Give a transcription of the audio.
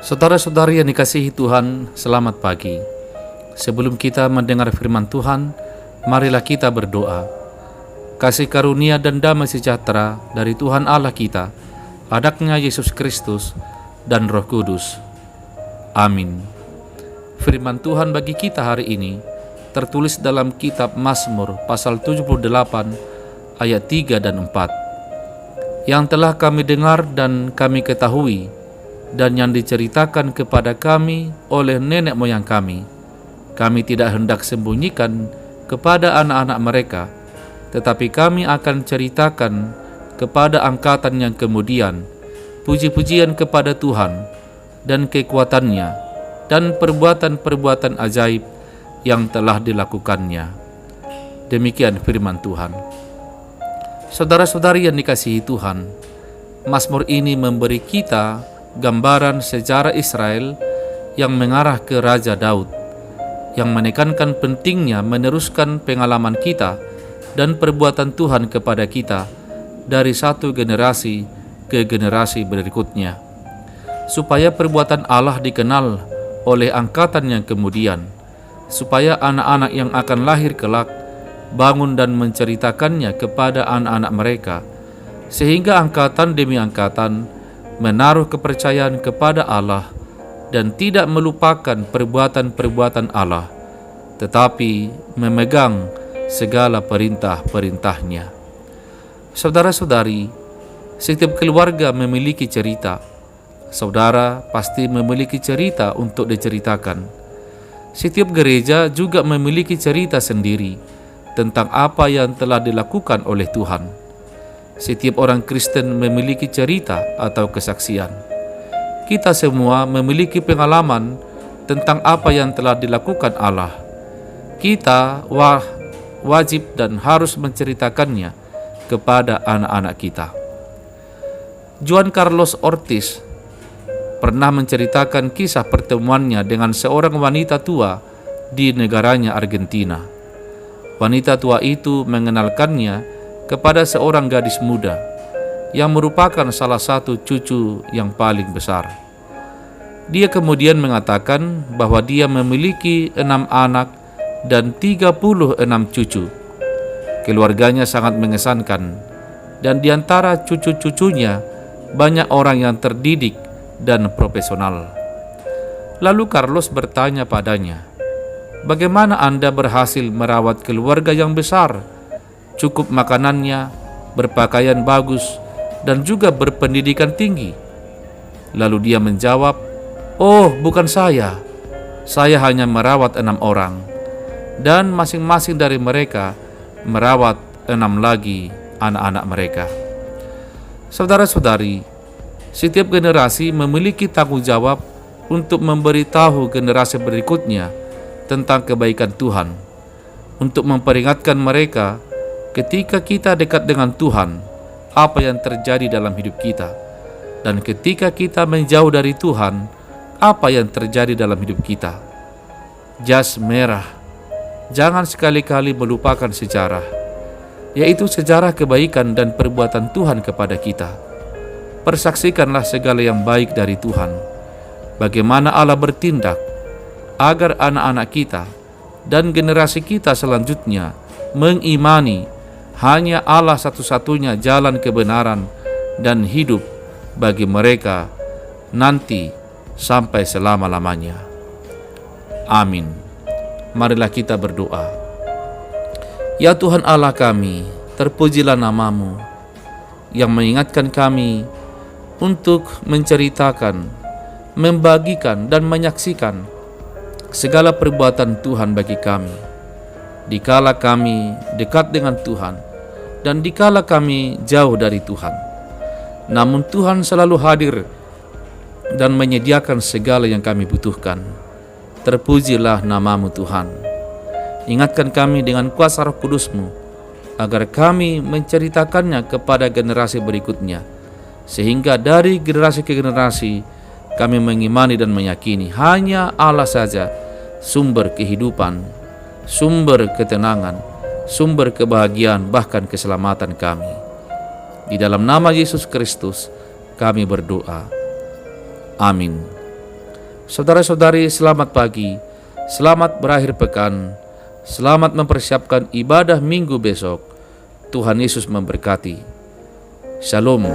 Saudara-saudari yang dikasihi Tuhan, selamat pagi. Sebelum kita mendengar firman Tuhan, marilah kita berdoa. Kasih karunia dan damai sejahtera dari Tuhan Allah kita, anaknya Yesus Kristus, dan Roh Kudus. Amin. Firman Tuhan bagi kita hari ini tertulis dalam kitab Mazmur pasal 78 ayat 3 dan 4. Yang telah kami dengar dan kami ketahui, dan yang diceritakan kepada kami oleh nenek moyang kami tidak hendak sembunyikan kepada anak-anak mereka, tetapi kami akan ceritakan kepada angkatan yang kemudian puji-pujian kepada Tuhan dan kekuatannya dan perbuatan-perbuatan ajaib yang telah dilakukannya. Demikian firman Tuhan. Saudara-saudari yang dikasihi Tuhan, Mazmur ini memberi kita gambaran sejarah Israel yang mengarah ke Raja Daud, yang menekankan pentingnya meneruskan pengalaman kita dan perbuatan Tuhan kepada kita dari satu generasi ke generasi berikutnya, supaya perbuatan Allah dikenal oleh angkatan yang kemudian, supaya anak-anak yang akan lahir kelak bangun dan menceritakannya kepada anak-anak mereka, sehingga angkatan demi angkatan menaruh kepercayaan kepada Allah dan tidak melupakan perbuatan-perbuatan Allah, tetapi memegang segala perintah-perintahnya. Saudara-saudari, setiap keluarga memiliki cerita. Saudara pasti memiliki cerita untuk diceritakan. Setiap gereja juga memiliki cerita sendiri tentang apa yang telah dilakukan oleh Tuhan. Setiap orang Kristen memiliki cerita atau kesaksian. Kita semua memiliki pengalaman tentang apa yang telah dilakukan Allah. Kita wajib dan harus menceritakannya kepada anak-anak kita. Juan Carlos Ortiz pernah menceritakan kisah pertemuannya dengan seorang wanita tua di negaranya Argentina. Wanita tua itu mengenalkannya kepada seorang gadis muda yang merupakan salah satu cucu yang paling besar. Dia kemudian mengatakan bahwa dia memiliki 6 anak dan 36 cucu. Keluarganya sangat mengesankan, dan di antara cucu-cucunya banyak orang yang terdidik dan profesional. Lalu Carlos bertanya padanya, "Bagaimana Anda berhasil merawat keluarga yang besar, cukup makanannya, berpakaian bagus, dan juga berpendidikan tinggi?" Lalu dia menjawab, "Oh, bukan saya hanya merawat 6 orang, dan masing-masing dari mereka merawat 6 lagi anak-anak mereka." Saudara-saudari, setiap generasi memiliki tanggung jawab untuk memberitahu generasi berikutnya tentang kebaikan Tuhan, untuk memperingatkan mereka ketika kita dekat dengan Tuhan, apa yang terjadi dalam hidup kita, dan ketika kita menjauh dari Tuhan, apa yang terjadi dalam hidup kita. Jas merah, jangan sekali-kali melupakan sejarah, yaitu sejarah kebaikan dan perbuatan Tuhan kepada kita. Persaksikanlah segala yang baik dari Tuhan, bagaimana Allah bertindak agar anak-anak kita dan generasi kita selanjutnya mengimani hanya Allah satu-satunya jalan kebenaran dan hidup bagi mereka nanti sampai selama-lamanya. Amin. Marilah kita berdoa. Ya Tuhan Allah kami, terpujilah nama-Mu yang mengingatkan kami untuk menceritakan, membagikan, dan menyaksikan segala perbuatan Tuhan bagi kami, dikala kami dekat dengan Tuhan dan dikala kami jauh dari Tuhan. Namun Tuhan selalu hadir dan menyediakan segala yang kami butuhkan. Terpujilah nama-Mu Tuhan. Ingatkan kami dengan kuasa Roh Kudus-Mu, agar kami menceritakannya kepada generasi berikutnya, sehingga dari generasi ke generasi kami mengimani dan meyakini hanya Allah saja sumber kehidupan, sumber ketenangan, sumber kebahagiaan, bahkan keselamatan kami. Di dalam nama Yesus Kristus kami berdoa. Amin. Saudara-saudari, selamat pagi, selamat berakhir pekan, selamat mempersiapkan ibadah minggu besok. Tuhan Yesus memberkati. Shalom.